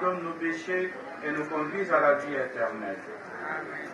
pardonne nos péchés et nous conduise à la vie éternelle. Amen.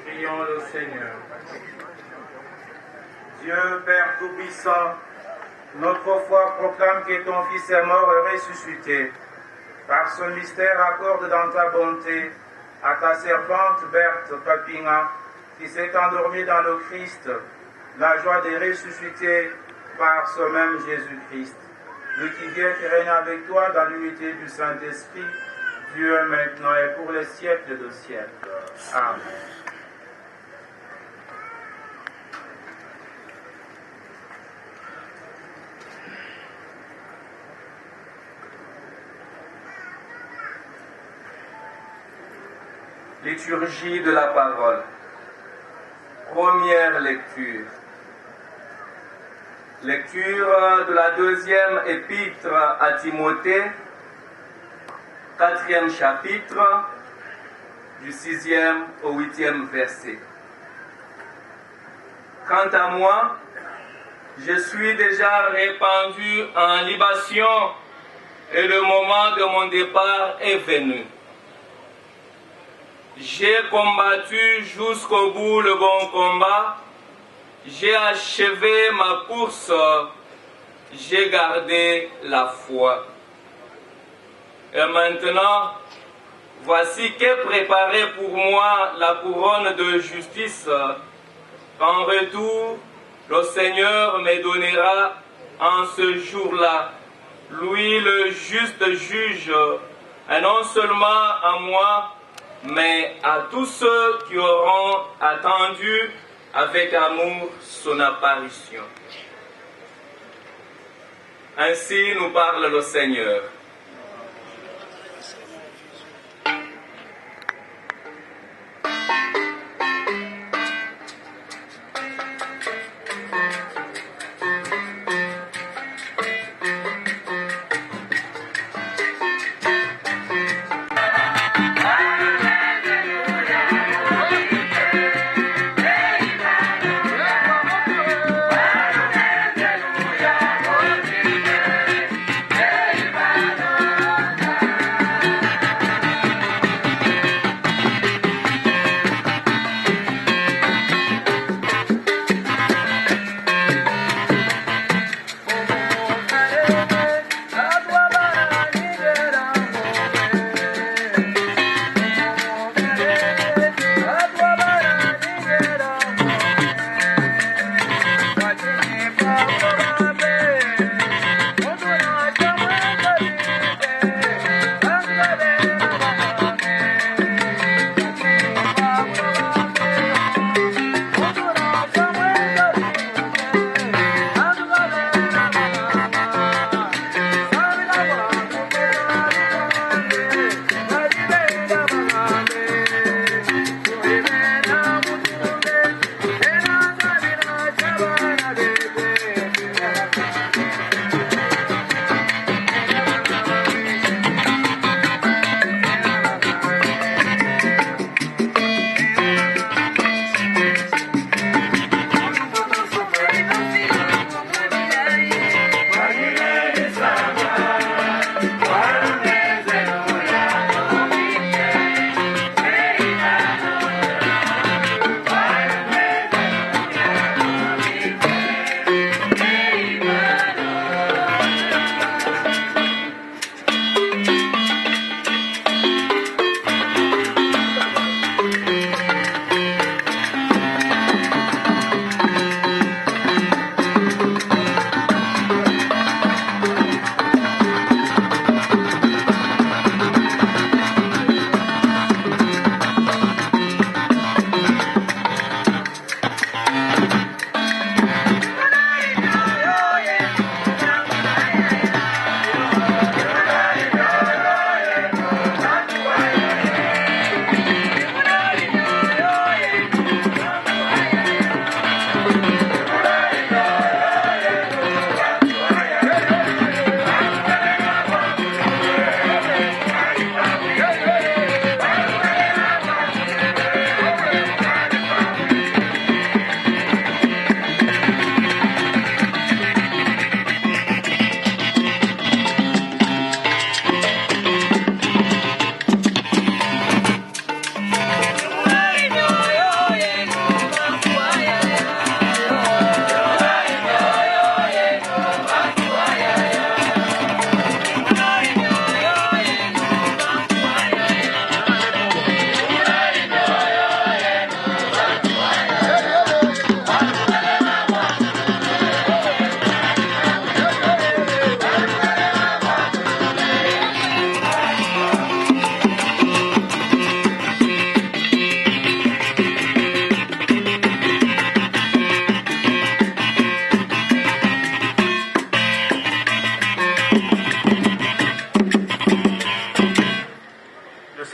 Prions le Seigneur. Dieu, Père Tout-Puissant, notre foi proclame que ton Fils est mort et ressuscité. Par ce mystère, accorde dans ta bonté à ta servante Berthe Papinga, qui s'est endormie dans le Christ, la joie de ressusciter par ce même Jésus-Christ. Lui qui vient et règne avec toi dans l'unité du Saint-Esprit, Dieu maintenant et pour les siècles de siècles. Amen. Liturgie de la parole. Première lecture. Lecture de la deuxième épître à Timothée, 4e chapitre, du 6e au 8e verset. Quant à moi, je suis déjà répandu en libation et le moment de mon départ est venu. J'ai combattu jusqu'au bout le bon combat, j'ai achevé ma course, j'ai gardé la foi. Et maintenant, voici qu'est préparée pour moi la couronne de justice. En retour, le Seigneur me donnera en ce jour-là, lui le juste juge, et non seulement à moi, mais à tous ceux qui auront attendu avec amour son apparition. Ainsi nous parle le Seigneur.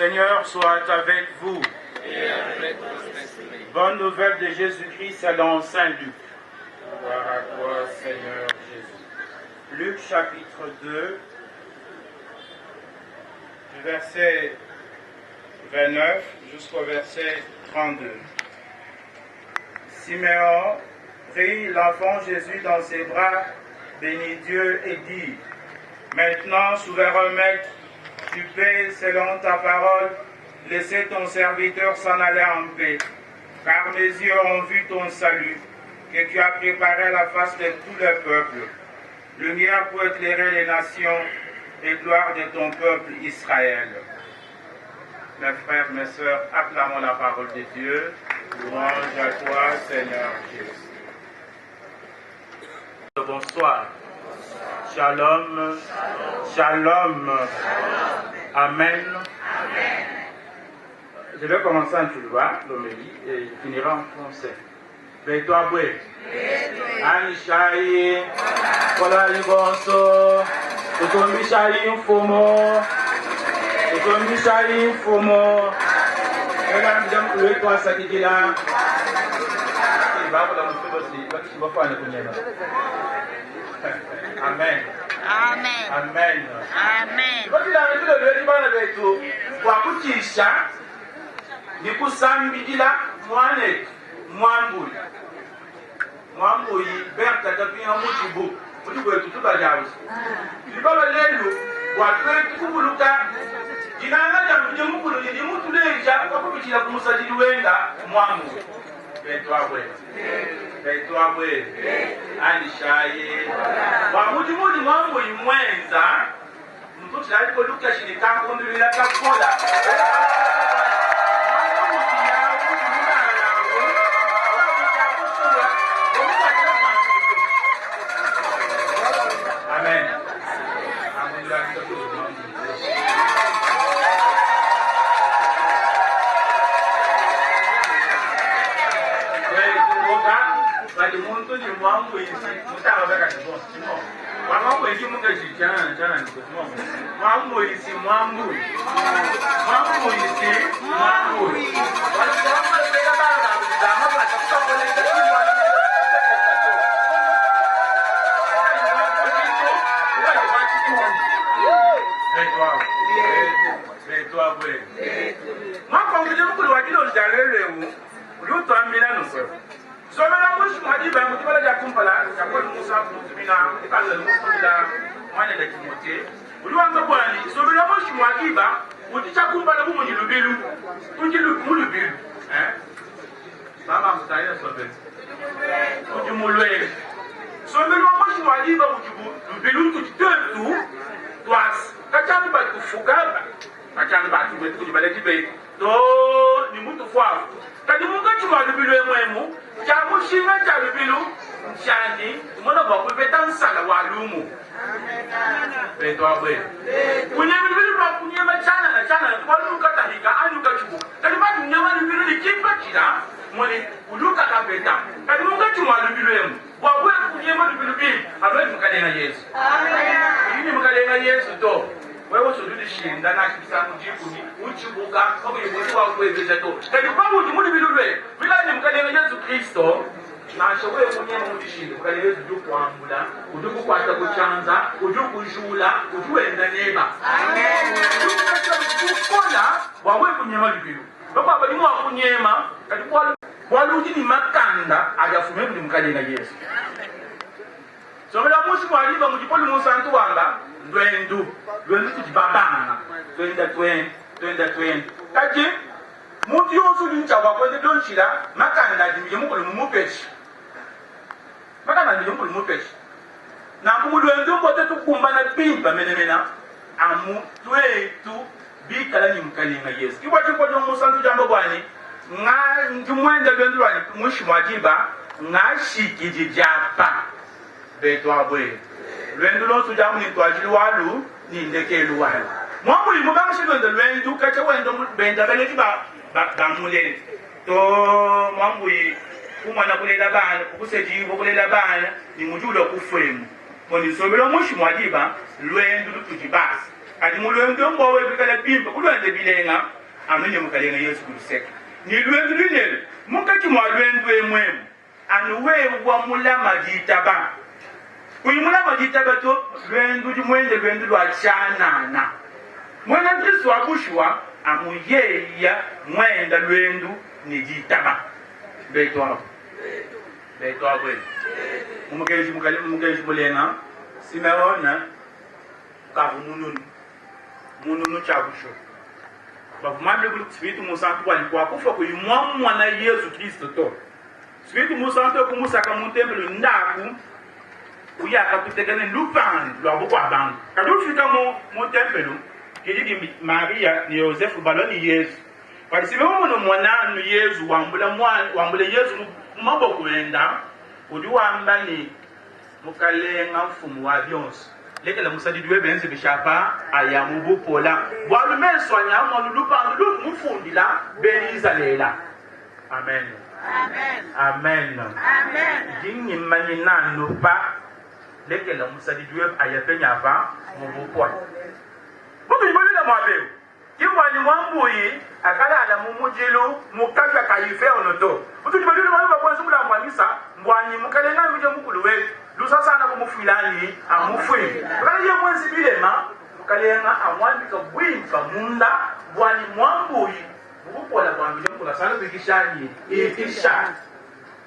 Seigneur soit avec vous. Bonne nouvelle de Jésus-Christ selon Saint Luc. Gloire à toi, Seigneur Jésus. Luc chapitre 2, du verset 29 jusqu'au verset 32. Siméon prit l'enfant Jésus dans ses bras, bénit Dieu et dit: Maintenant, souverain maître, tu peux, selon ta parole, laisser ton serviteur s'en aller en paix, car mes yeux ont vu ton salut, que tu as préparé à la face de tout le peuple, lumière pour éclairer les nations et gloire de ton peuple Israël. Mes frères, mes sœurs, acclamons la parole de Dieu. Louange à toi, Seigneur Jésus. Bonsoir. Shalom. Shalom. Amen. Je vais commencer en Tchouloua, l'homélie, et il finira en français. Bétoi, Boué. Anishaï. Kola Libonso. Totombi Shaï Fomo. Totombi Shaï Fomo. Mesdames et messieurs, toi, ça qui est là. Amen. Amen. Amen. Amen. Kwa kila mtu leo bana betu kwa kutisha ni kusambidila mwane mwambuyi berta tapia mutubu wetu tubajawo libaba lelu watu kubuluka jinanga ja mjumukulu ni mutu leja kwa kubitila kumusajili wenda mwambu betu abwe anishaye wamuti mwambu imwenza mtu tayari kwa luka shirika kundulila kakola Amen. Bali muntu ni mwambu isi mutaba beka simo mwambu isi munga chana ni simo mwambu isi mwambu isi mwambu wala kama beka bala dama kwa sababu ni Beto abwe mwako ngije mukulu wajilo jalelewu luto amina nuso somela mushi madiba mutibala ja kumpala yakoli musa kutumina ikaza musumila mwana da kimote uliwanza bwani somela mushi madiba uticha kumpala bumu nilubilu ujilu mulubilu mama mutayira sobe ujumulwe somela mushi madiba ujibu lubilu kutitu twas kachani ba kufugaba kachani ba kujibale tibe to ni mutu fwafu kadi munga chwa lubilu emwemu chamushinga cha lubilu nchani mwana ba kubeta nsala walumu beto abwe kunye lubilu ba kunye machana na chana kwa luka tahika anuka chubu kadi ba kunye lubilu likimba kila mwani uluka kabeta kadi munga chwa lubilu emu wabwe kunye lubilu bi abwe mkalenga Yesu amen yini mkalenga Yesu to wewe sodudi shinda na kisa mujikuni uchibuka kwa yebo wa kwezeza to kadi kwa muti muri bilulwe bilani mkalenga Yesu Kristo na showe munye mudishinda mkalenga Yesu dukwambula udukukwata kuchanza udukujula uduenda neba amen ukola wawe kunyema libilu baba bali mwa kunyema kadi kwa waluji ni makanda ajafume buli mkalenga Yesu somela musi mwaliba mujipoli musantu wanga ndwendu kujibabanga twenda kaji mutu yosu lincha wakwende donchila makanda jimije mukulu mumupeshi na mumulwendu mbote tukumba na pimba menemena amu twetu bikala ni mkalinga Yesu kiwa chukwa jo musantu jambo bwani nga njumwenda lwendu lwani mushi mwajiba nga shikiji japa beto abwe lwendu lonsu jamu ni twajili walu ni ndekelu walu mwamuli mukama shilwendo lwendu kache wendo benda beleti bamulele to mwamuli kumwana kulela bana kukusejibo kulela bana ni mujulo kufwemu moni sobelo mushi mwajiba lwendu lutujibasi kadi mulwendu mbowe bikala bimba kulwende bilenga amenye mukalenga Yesu kuluseka ni lwendu linele mukati mwa lwendu emwemu anuwe wa mulama jitaba kuyimula majitaba to lwendu jimwende lwendu lwa chanana mwena Kristo wabushwa amuyeya mwenda lwendu ni jitaba beto abwe umugenzi mulenga Simeona mununu chabusho bavumabile kuli kusibitu musantu walikuwa kufa kuyimwamwa na Yesu Kristo to sibitu musantu kumusaka muntembelo ndaku uyaka kutekene lupani lwa bukwa bangu kadufika mu tempelo kidi Maria ni Joseph baloni Yesu kwa sababu mwana mwana Yesu wambula Yesu mambo kuenda udiwamba ni mukalenga mfumu wa byonso lekela musadidiwe benze bishapa aya mubupola bwalumeso nyamo lulupa mufundila belizalela amen amen jingi manina pa lekela musadidiwe aya penyapa mubupola butu ibolela mwabeo kimwani mwambuyi akala ala mumujilu mukaka kayife onoto butu ibolela mwabeo kwanza kula mwamisa mbwani mukalenga mije mukulu wetu lusasana kumufilani amufwi kaliye mwenzi bilema mukalenga amwandika bwimba munda bwani mwambuyi mukupola bwambile mukula sana bikishani ikisha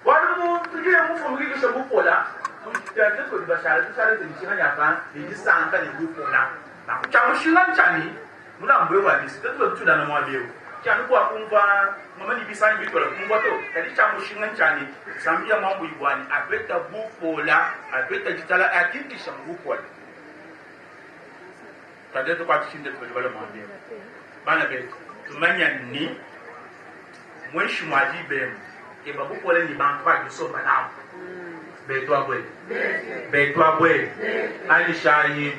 walimu tujile mufu mukikisha mupola mujitandeko libashara tusale zibishina nyapa lijisanka libupola na kuchamushinga nchani muna mbwe wabisi tetuwe kutudana mwabio chani kwa kumva mwamani bisani bitola kumva to kali chamushinga nchani sambia mwambu ibwani apeta bupola apeta jitala akikisha bupola tadeto kwa kishinde tuwele mwambio bana beto tumanya ni mwenshi mwajibe eba bupola ni bankwa jisoba nao beto abwe alishayi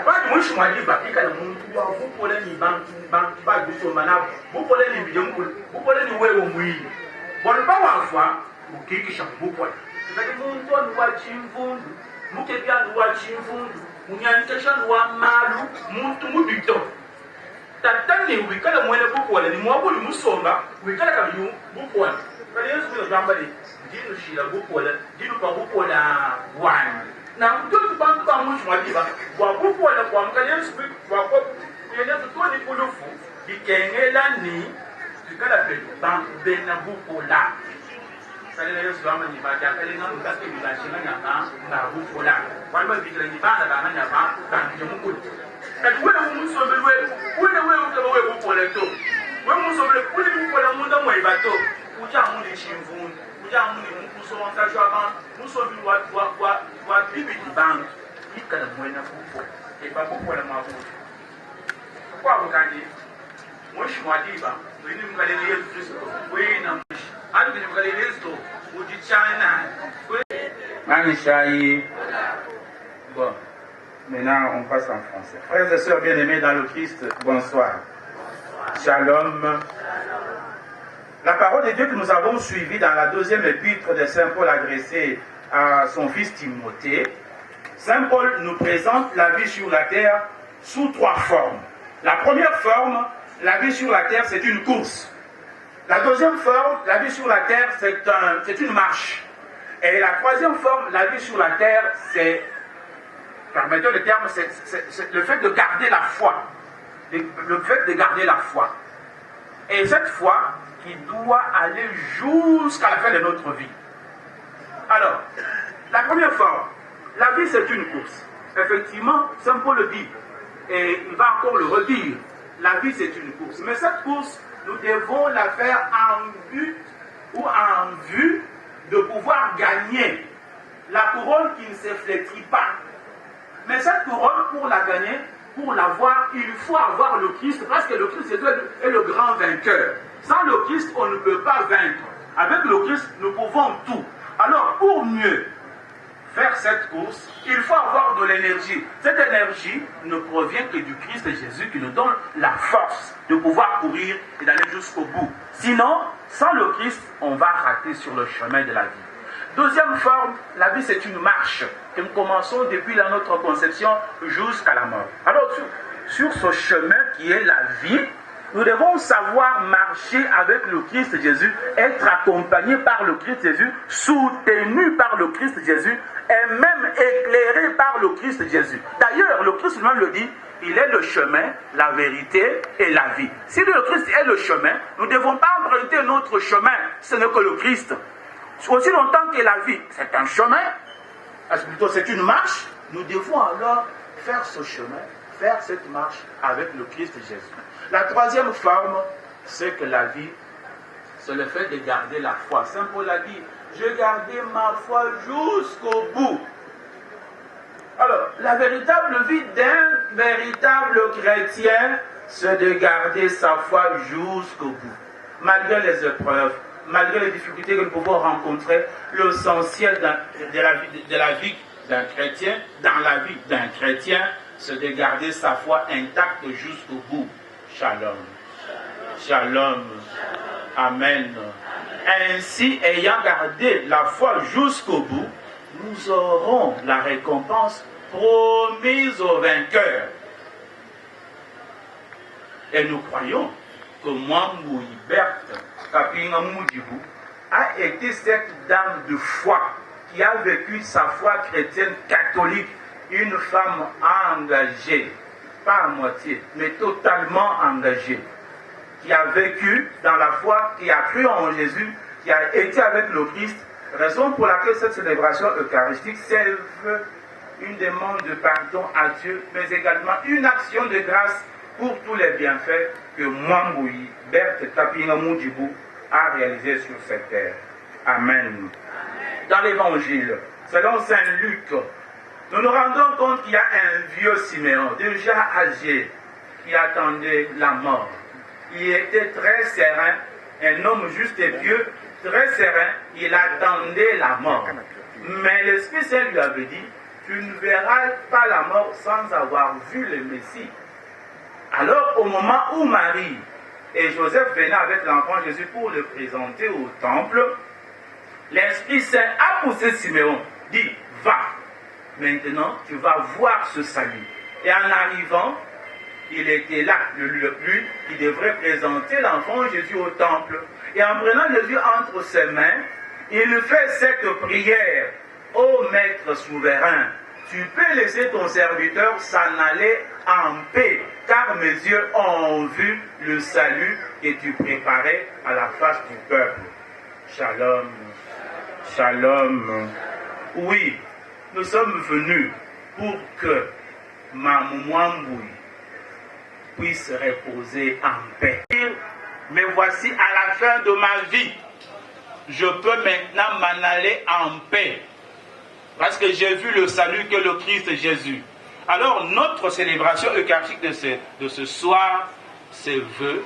bani mwenshi mwajiba ikala muntu wa bupola ni bankwa jisoba nao bupola ni bijengulu bupola ni wewe mwili bwana wafwa ukikisha bupola ngati muntu anuwa chimvundu mukebya anuwa chimvundu munyanikesha anuwa malu muntu mubito tatani wikala mwene bupola ni mwabuli musomba wikala kabiyu bupola kali yesu kuyo jambali ndinu shira bupola ndinu pa bupola wani na mtoto bantu ba mwisho mwabiba kwa bupola kwa mkali yesu kwa kwa yene tutoni kulufu bikengela ni wikala petu bantu bena bupola kali yesu wama ni baja kali nga mutake bibashina nyama na bupola wali bazikira ni bana bana nyama kanje mukulu kali wewe musobelwe wewe utaba wewe bupola to wewe musobelwe kuli bupola munda mwebato uja muli chimvundu uja muli mukusonga chwa musobi wa bibi bantu ikala mwena bupo e babupola mabuto kwa bukandi mwishi mwadiba wini mkalele Yesu Kristo wina mwishi hadi kwenye mkalele Yesu ujichana Manishayi. Bon, maintenant on passe en français. Frères et sœurs bien-aimés dans le Christ, bonsoir. Shalom. La parole de Dieu que nous avons suivie dans la deuxième épître de Saint Paul adressée à son fils Timothée, Saint Paul nous présente la vie sur la terre sous trois formes. La première forme, la vie sur la terre, c'est une course. La deuxième forme, la vie sur la terre, c'est une marche. Et la troisième forme, la vie sur la terre, c'est, permettez le terme, c'est le fait de garder la foi. Le fait de garder la foi. Et cette foi qui doit aller jusqu'à la fin de notre vie. Alors, la première forme, la vie c'est une course. Effectivement, Saint Paul le dit, et il va encore le redire, la vie c'est une course. Mais cette course, nous devons la faire en but ou en vue de pouvoir gagner la couronne qui ne se flétrit pas. Mais cette couronne, pour la gagner, pour l'avoir, il faut avoir le Christ, parce que le Christ est le grand vainqueur. Sans le Christ, on ne peut pas vaincre. Avec le Christ, nous pouvons tout. Alors, pour mieux faire cette course, il faut avoir de l'énergie. Cette énergie ne provient que du Christ Jésus qui nous donne la force de pouvoir courir et d'aller jusqu'au bout. Sinon, sans le Christ, on va rater sur le chemin de la vie. Deuxième forme, la vie c'est une marche que nous commençons depuis notre conception jusqu'à la mort. Alors sur ce chemin qui est la vie, nous devons savoir marcher avec le Christ Jésus, être accompagné par le Christ Jésus, soutenu par le Christ Jésus et même éclairé par le Christ Jésus. D'ailleurs, le Christ lui-même le dit, il est le chemin, la vérité et la vie. Si le Christ est le chemin, nous ne devons pas emprunter notre chemin, ce n'est que le Christ. Aussi longtemps que la vie, c'est un chemin, plutôt c'est une marche, nous devons alors faire ce chemin, faire cette marche avec le Christ Jésus. La troisième forme, c'est que la vie, c'est le fait de garder la foi. Saint Paul a dit, j'ai gardé ma foi jusqu'au bout. Alors, la véritable vie d'un véritable chrétien, c'est de garder sa foi jusqu'au bout. Malgré les épreuves, malgré les difficultés que nous pouvons rencontrer, l'essentiel de la vie d'un chrétien, dans la vie d'un chrétien, c'est de garder sa foi intacte jusqu'au bout. Shalom. Shalom. Amen. Ainsi, ayant gardé la foi jusqu'au bout, nous aurons la récompense promise aux vainqueurs. Et nous croyons que Mwambou Berthe Kapinga Moudibou a été cette dame de foi qui a vécu sa foi chrétienne catholique, une femme engagée, pas à moitié, mais totalement engagée, qui a vécu dans la foi, qui a cru en Jésus, qui a été avec le Christ, raison pour laquelle cette célébration eucharistique s'élève une demande de pardon à Dieu, mais également une action de grâce pour tous les bienfaits que Mwamboui Berthe Kapinga Moudibou a réalisés sur cette terre. Amen. Dans l'évangile, selon Saint Luc, nous nous rendons compte qu'il y a un vieux Siméon, déjà âgé, qui attendait la mort. Il était très serein, un homme juste et pieux, très serein, il attendait la mort. Mais l'Esprit Saint lui avait dit, tu ne verras pas la mort sans avoir vu le Messie. Alors, au moment où Marie et Joseph venaient avec l'enfant Jésus pour le présenter au temple, l'Esprit Saint a poussé Siméon, dit, va, maintenant tu vas voir ce salut. Et en arrivant, il était là, lui qui devrait présenter l'enfant Jésus au temple. Et en prenant Jésus entre ses mains, il fait cette prière. Ô Maître souverain, tu peux laisser ton serviteur s'en aller en paix, car mes yeux ont vu le salut que tu préparais à la face du peuple. Shalom. Shalom. Oui, nous sommes venus pour que Mwamboui puisse reposer en paix. Mais voici, à la fin de ma vie, je peux maintenant m'en aller en paix. Parce que j'ai vu le salut que le Christ Jésus. Alors, notre célébration eucharistique de ce soir se veut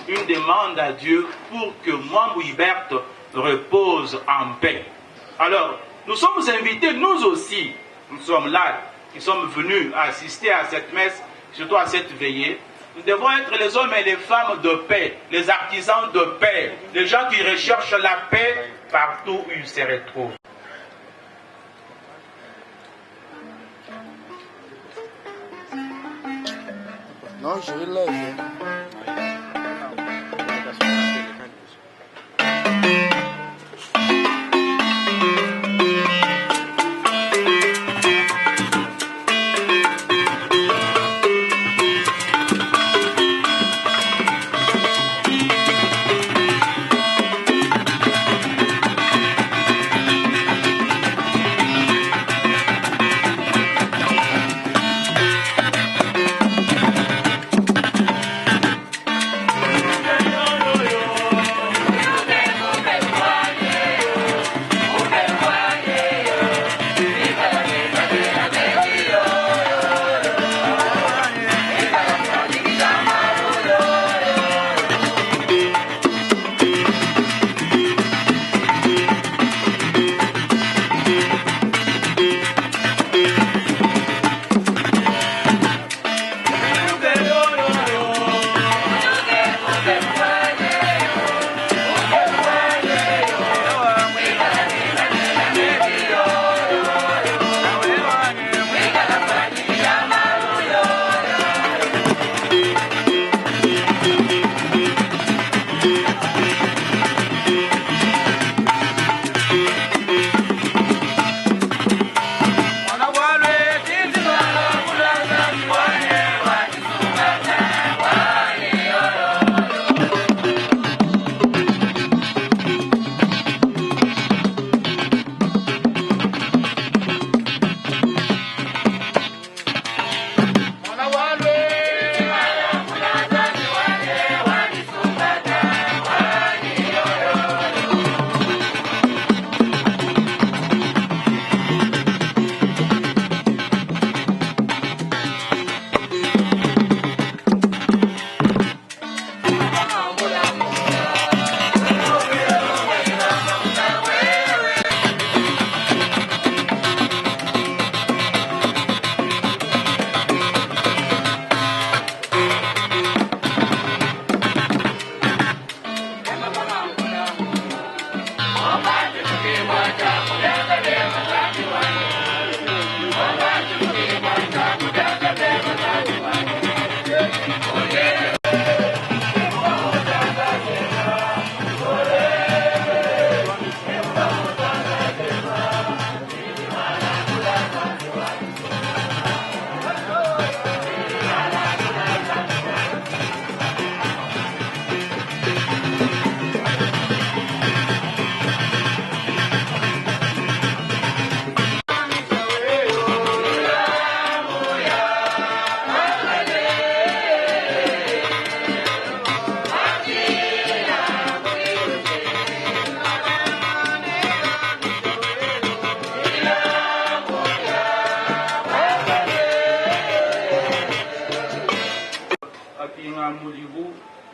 une demande à Dieu pour que Mwamboui Berthe repose en paix. Alors, nous sommes invités, nous aussi, nous sommes là, qui sommes venus assister à cette messe, surtout à cette veillée. Nous devons être les hommes et les femmes de paix, les artisans de paix, les gens qui recherchent la paix partout où ils se retrouvent. Non, je lève.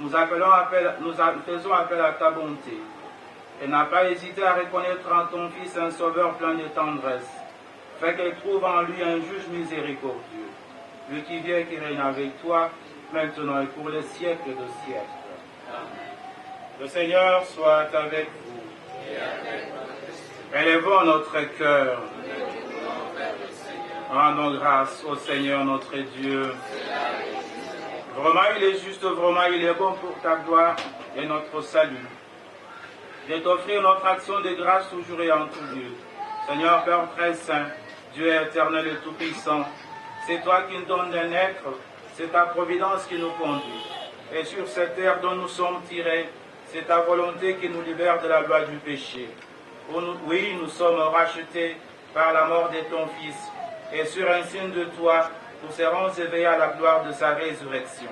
nous faisons appel à ta bonté. Et n'a pas hésité à reconnaître en ton Fils un sauveur plein de tendresse. Fais qu'elle trouve en lui un juge miséricordieux, lui qui vient et qui règne avec toi, maintenant et pour les siècles de siècles. Le Seigneur soit avec vous. Élevons notre cœur. Rendons grâce au Seigneur notre Dieu. Vraiment, il est juste, vraiment, il est bon pour ta gloire et notre salut. De t'offrir notre action de grâce toujours et en tout lieu. Seigneur Père très saint, Dieu éternel et tout-puissant, c'est toi qui nous donnes de naître, c'est ta providence qui nous conduit. Et sur cette terre dont nous sommes tirés, c'est ta volonté qui nous libère de la loi du péché. Oui, nous sommes rachetés par la mort de ton Fils, et sur un signe de toi, nous serons éveillés à la gloire de sa résurrection.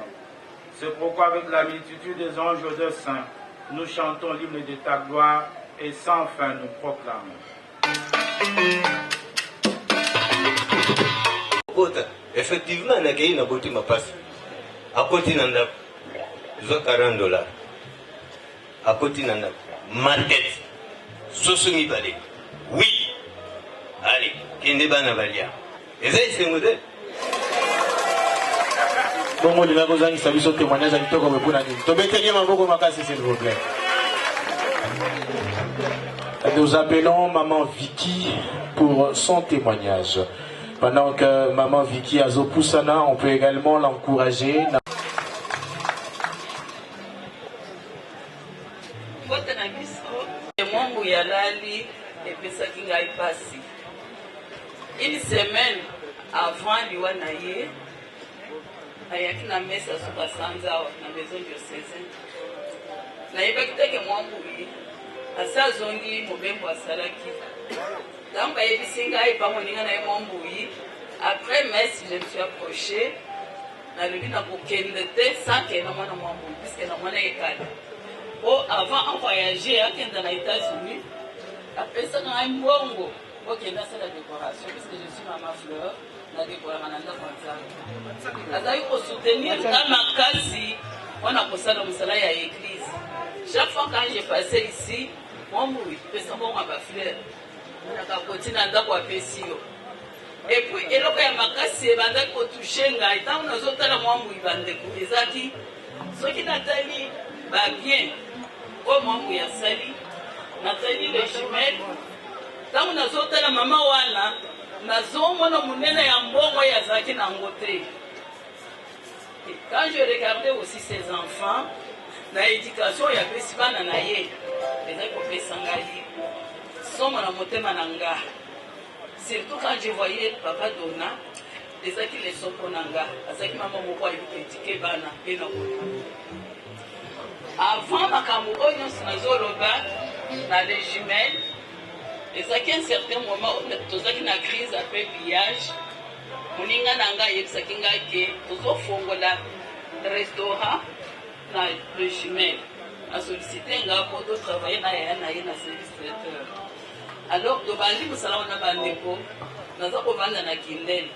C'est pourquoi avec la multitude des anges et des saints, nous chantons l'hymne de ta gloire et sans fin nous proclamons. Effectivement, on a gagné un ma passe. À côté d'un $40. À côté d'un ma tête. 60 000 balais. Oui. Allez, qui n'est pas un valia. Et ça, c'est un modèle. Bongo lina kozangi sabiso témoignage à litoko mepuna nini. Tobeteli maboko makasi s'il vous plaît. Nous appelons Maman Vicky pour son témoignage. Pendant que Maman Vicky a Zopusana, on peut également l'encourager. Une semaine avant l'Iwanaye, ayaki na mesa suka sanza na maison diocésaine. Na yebaki ke mwambui asa zongi mobembo asalaki. Tamba yebisinga ai pa moninga na mwambui. Après messe, je me suis approché. Na lebi na kokende te sans que na mwana mwambui puisque na mwana ekala. Oh, avant en voyager akenda na États-Unis, après ça na mbongo, okenda ça la décoration puisque je suis maman Fleur. Azali ko soutenir ta makasi on a kosala musala ya église. Chaque fois quand j'ai passé ici, moi oui, pesa bon ba fleur. On a ka kotina ndako apesio. Et puis eloko ya makasi ebanda ko toucher ngai tant on azotala moi oui bande ko ezaki soki natali ba bien o moi oui ya sali natali le jumelle tant on azotala mama wana quand je regardais aussi ces enfants, dans l'éducation, il y avait si bana naye, les sangali, sont mon amotema nanga. Surtout quand je voyais papa Dona, les qui les sont nanga, les qui maman moko il critiquer bana et non. Avant ma camoufle, nous sommes dans les jumelles. Et ça qu'à un certain moment, tout ça qui na crise après pillage, on y a nanga yepsa kinga ke, tout ça fongola restaurant na le jumelle, a sollicité un gars pour travailler na service traiteur. Alors de bandi musala on a bandeko, na za ko vanda na kindel.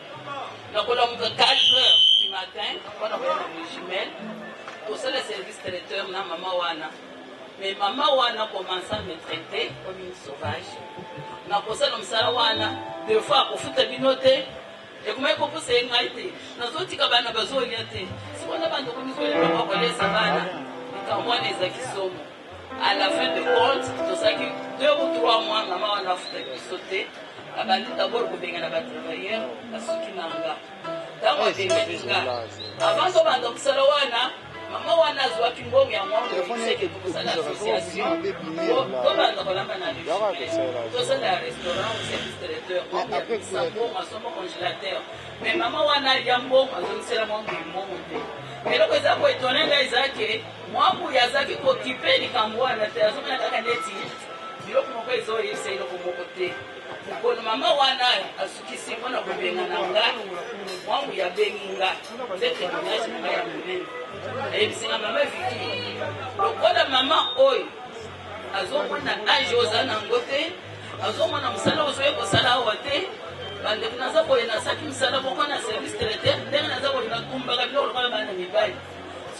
Na ko la muka 4 heures du matin, on a le jumelle, tout ça le service traiteur na maman wana. Mais maman wana commence à me traiter comme une sauvage. Na kosa na msala wana des fois kofuta binote et kuma ko pose ngaite na zoti ka bana bazoli ate si wana bando ko mizoli ba ko lesa bana ikamwa neza kisomo à la fin de compte to saki 2 ou 3 mois maman wana futa kisote abandi d'abord ko benga na ba travailleurs asuki nanga tango benga avant to bando kusala wana Maman wana zwa kimbongo ya mwangu iseke tukusana association. To banda kolamba na légime. To ça la restaurant ou service traiteur. Après sabon masomo congélateur. Mais maman wana yambo azonsela mwangu imonte. Mais loko za ko étonner nga izake mwangu yazaki ko kipe ni kambwa na te azoma nataka ndeti. Biloko moko ezo yese iloko moko te. Kono mama wana asukisi mwana kubenga na ngani mwangu ya benginga. Zete mwanyaji nga ya mbele. Et c'est la maman Vicky. Donc, quand la maman oye, elle a un âge aux anangotés, elle a un musala aux oeufs au sala au thé, elle a un service traiteur, elle a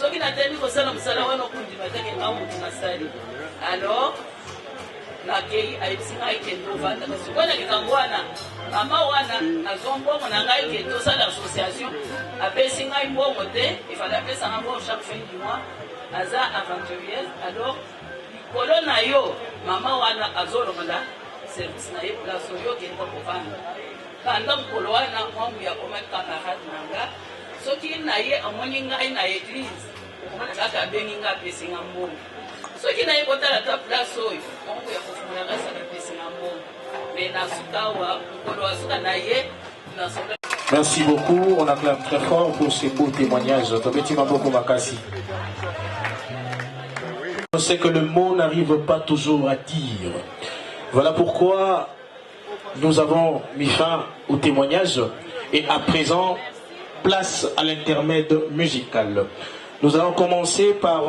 un soki natandi kosala mosala wana okundima teke nga motu nasali alors nakei ayebisi ngai kende ovanda kasi wana likambo wana mama wana nazwa mbongo na ngai ke tosala association apesi ngai mbongo te ifale apesanga mbongo chaque fin du mois aza aventurier alors likolo na yo mama wana azolongola service na ye place oyo okende kovanda kanda mokolo wana mwamu ya koma camarade na nga soki na ye amoni ngai na église okomona kaka abengi nga apesinga mbongo soki na ye kotala ta place oyo mwangu ya kofungola ngasala apesinga mbongo me nasukawa mokolo asuka na ye nasoka. Merci beaucoup, on acclame très fort pour ces beaux témoignages. On sait que le mot n'arrive pas toujours à dire. Voilà pourquoi nous avons mis fin au témoignage et à présent, place à l'intermède musical. Nous allons commencer par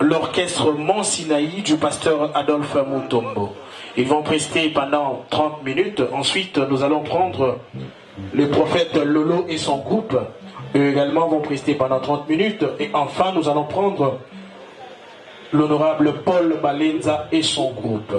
l'orchestre Mont Sinaï du pasteur Adolphe Mutombo. Ils vont prester pendant 30 minutes. Ensuite, nous allons prendre le prophète Lolo et son groupe. Eux également vont prester pendant 30 minutes. Et enfin, nous allons prendre l'honorable Paul Balenza et son groupe.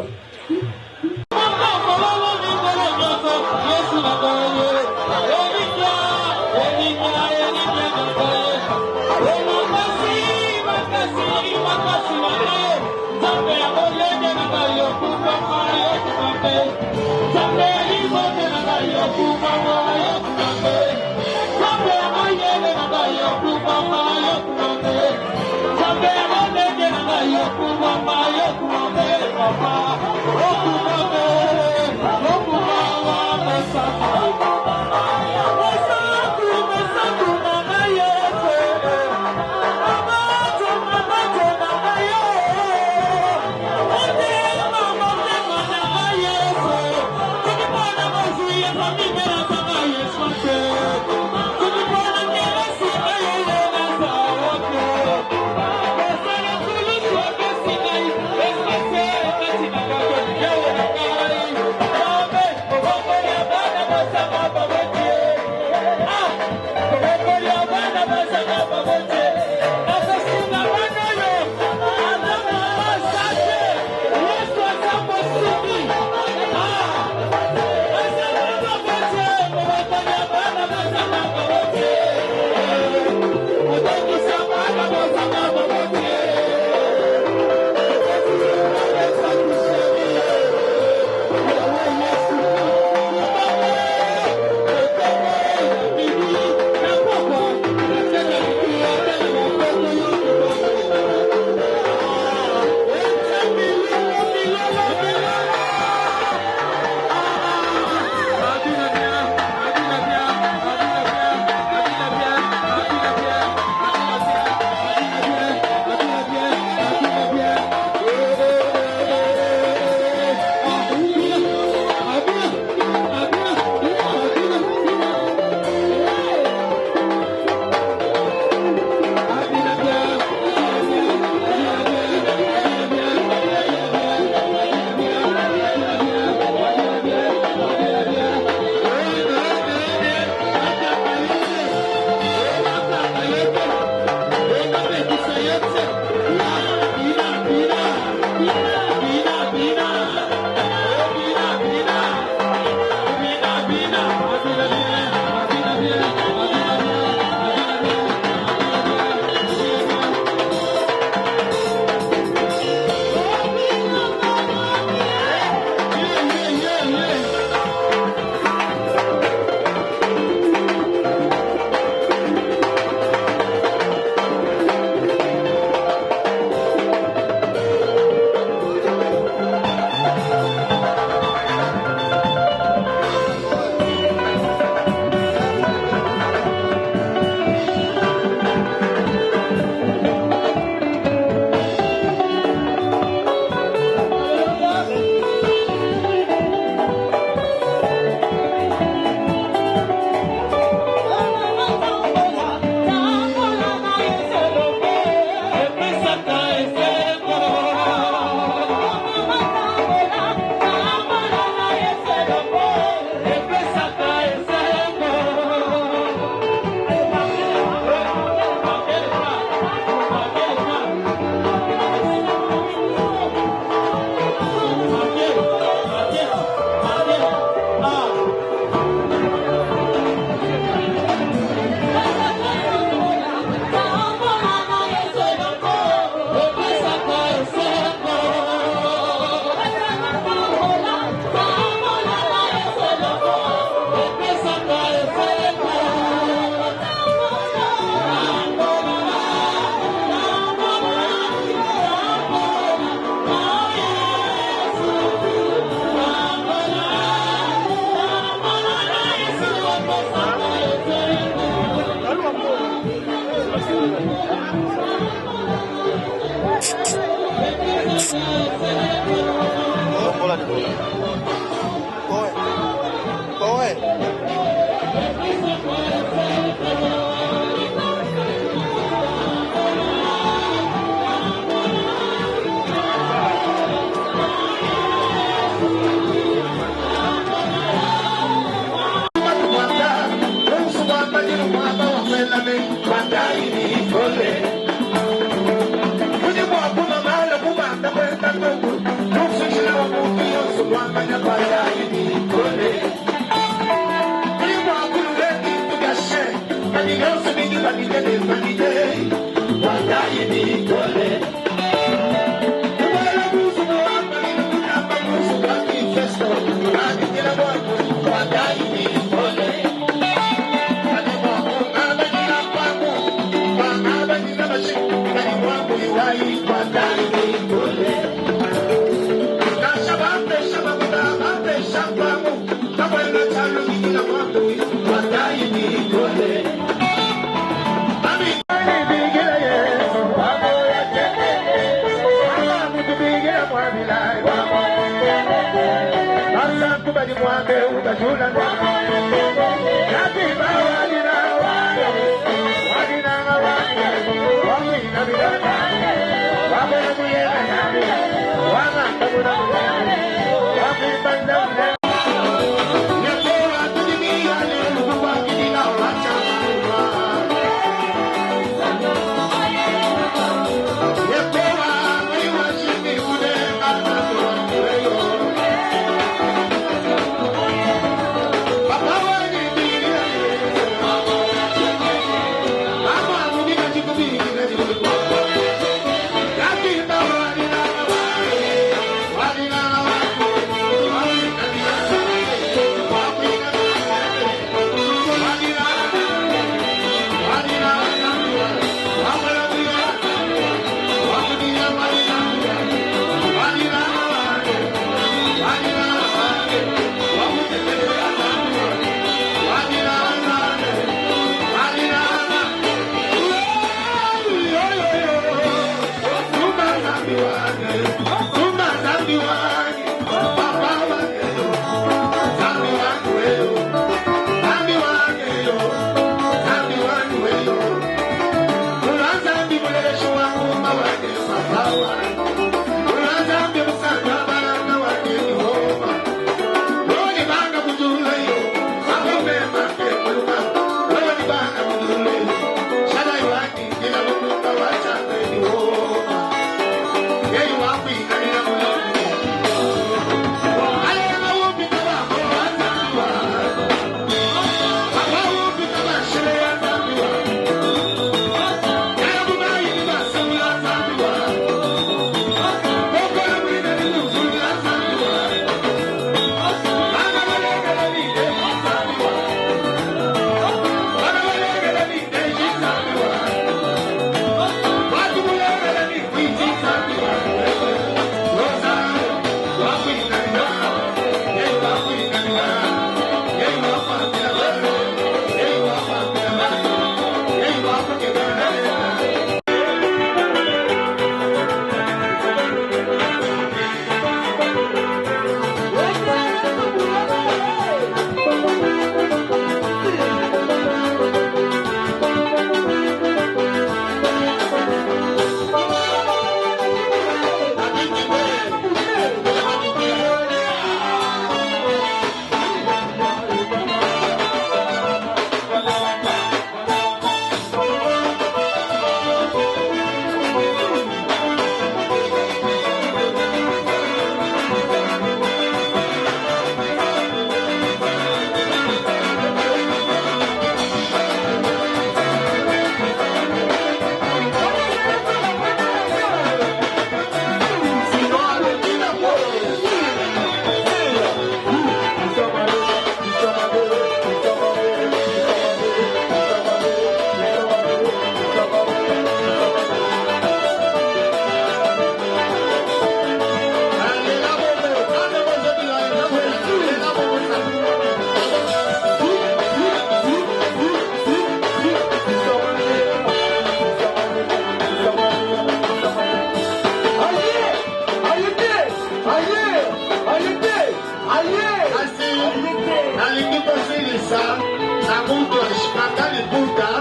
ça, ça monte dans les bouta.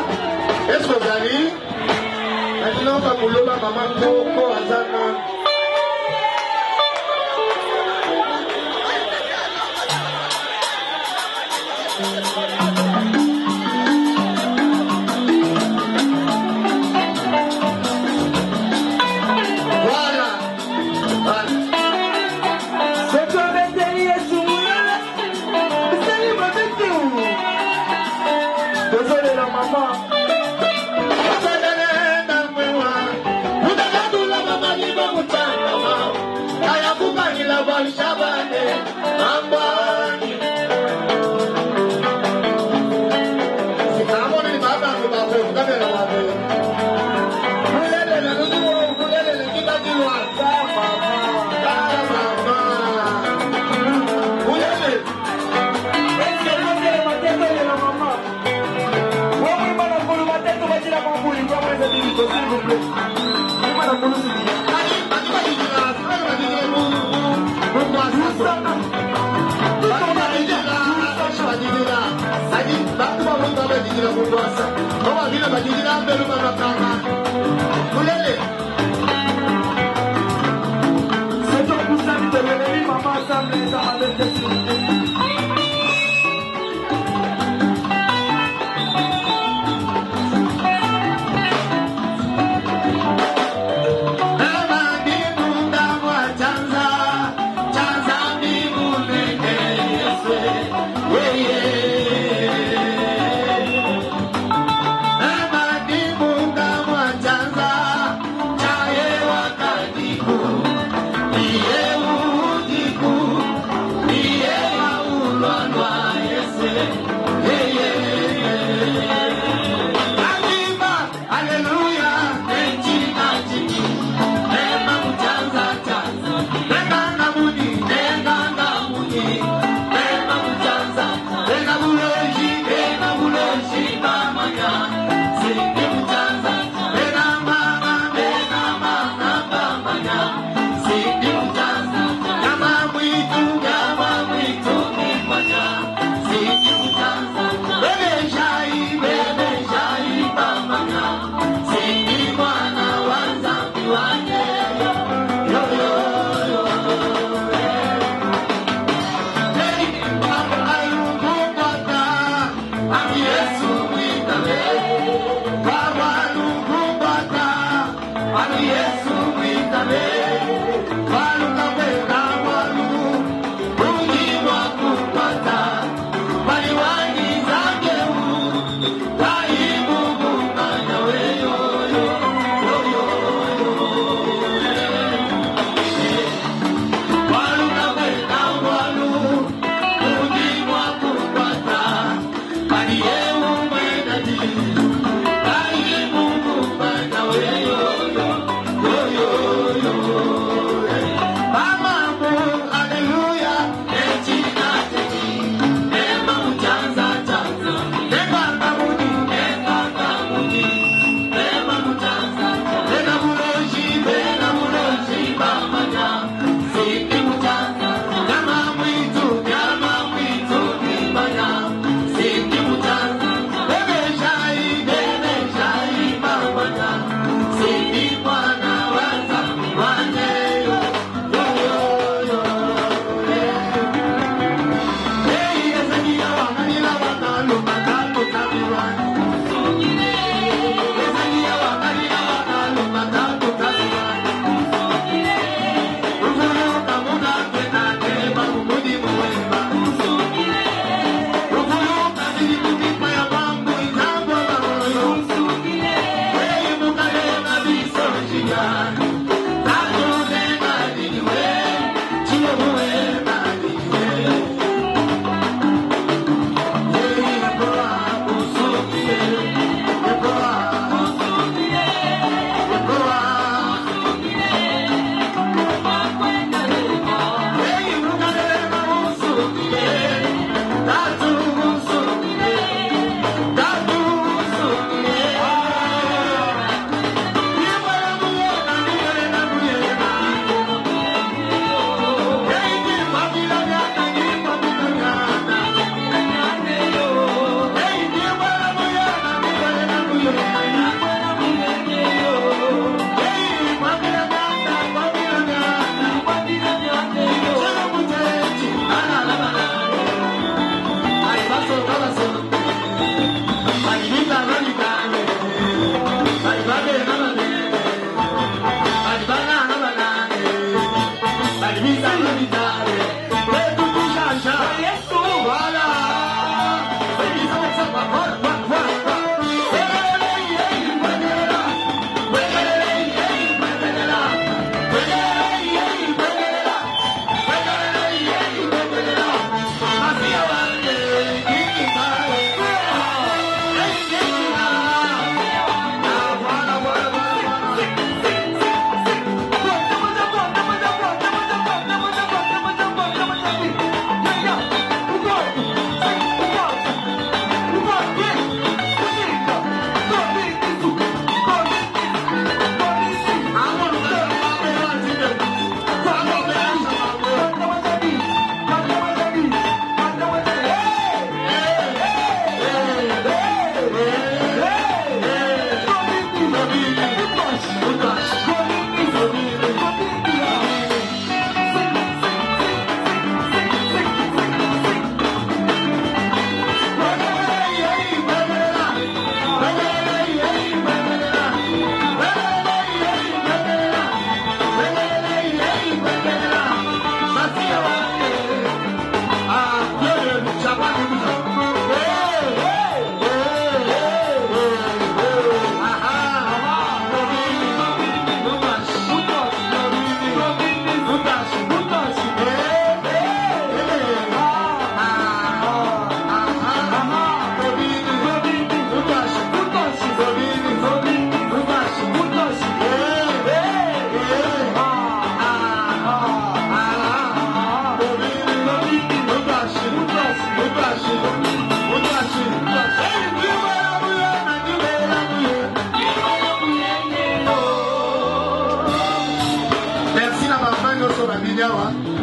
Est-ce que vous allez? Maintenant, on va vous lever maman Coco Azana. Yeah.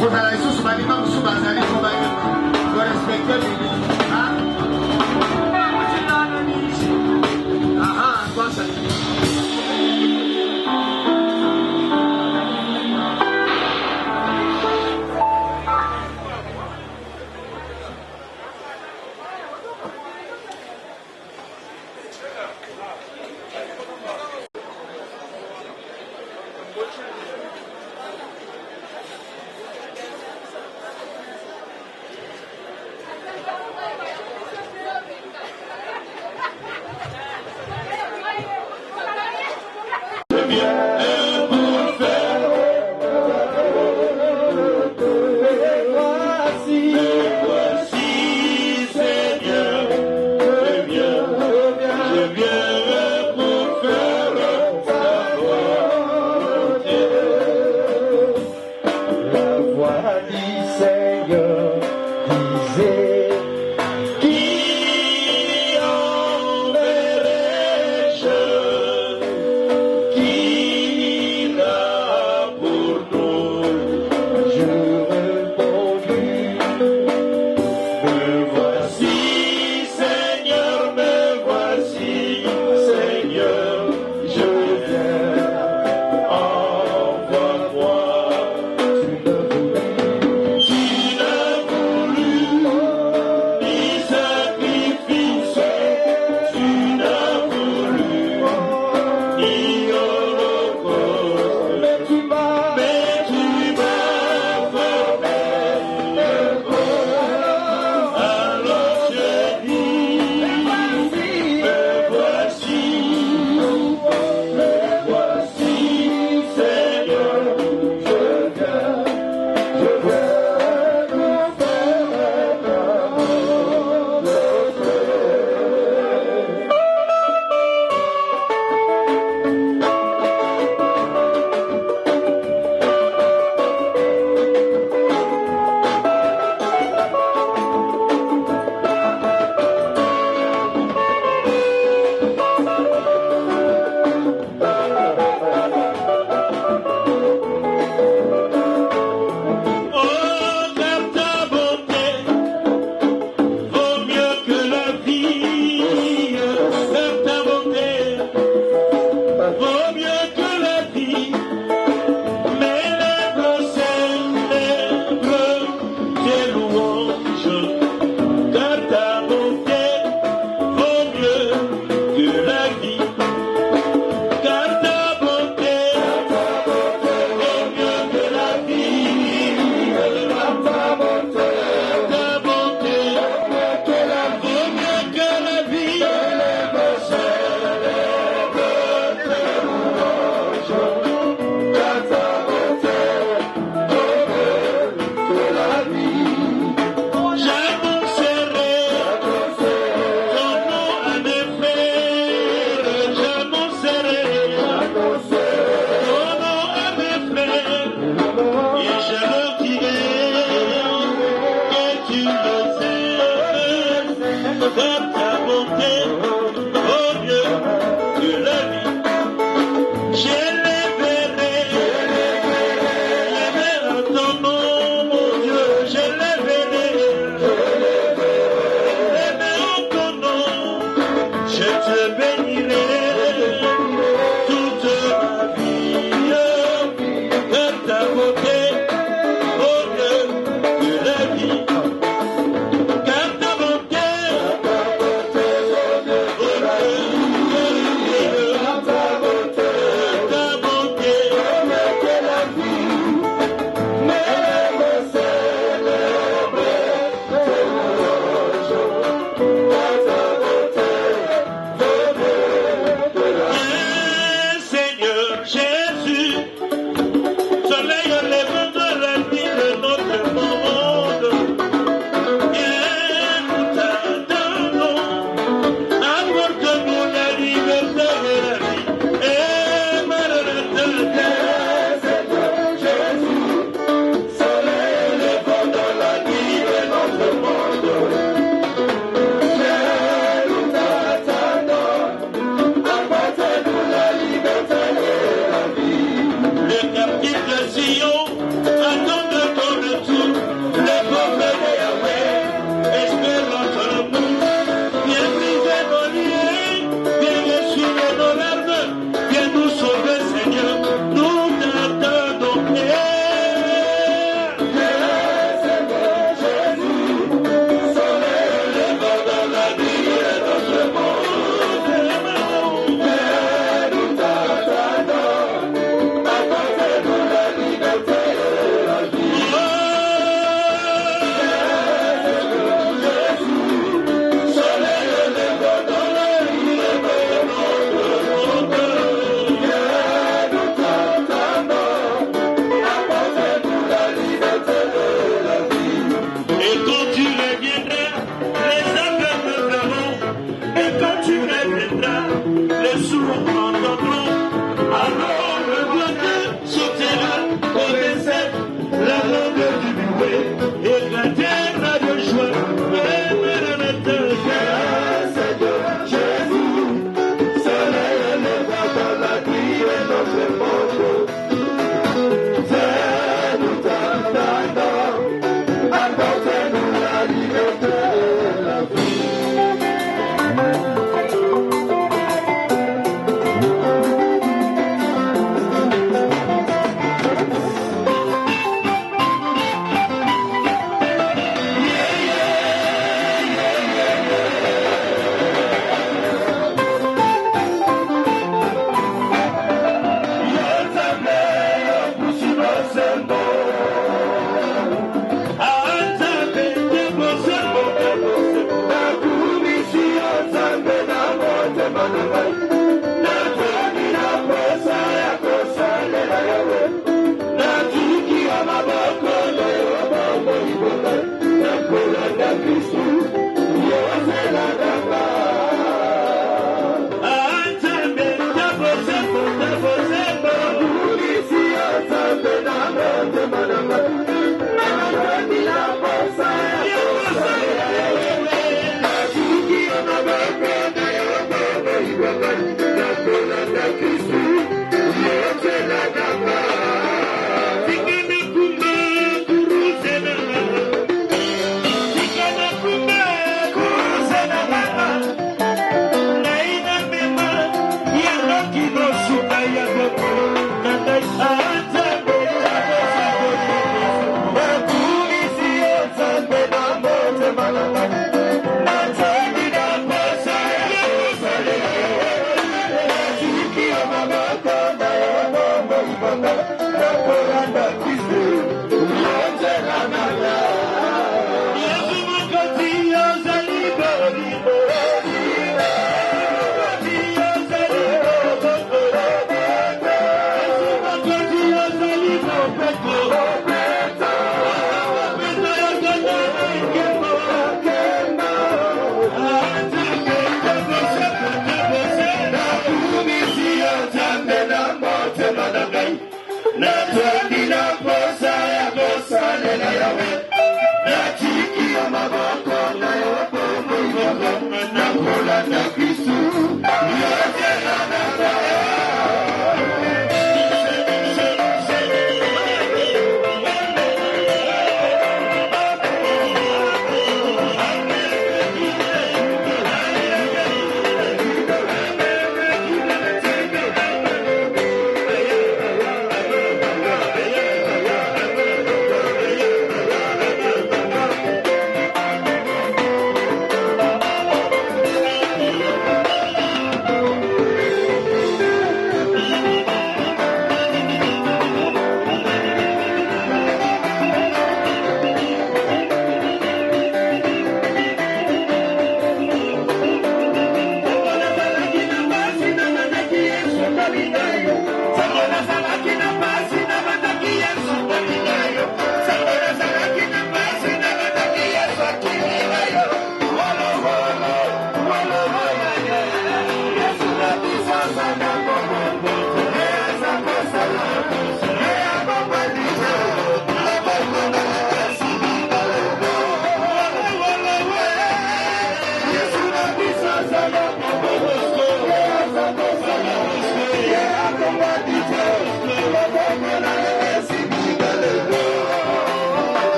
kozala lisusu balima mosusu bazali po korespecte bini twasali Kristo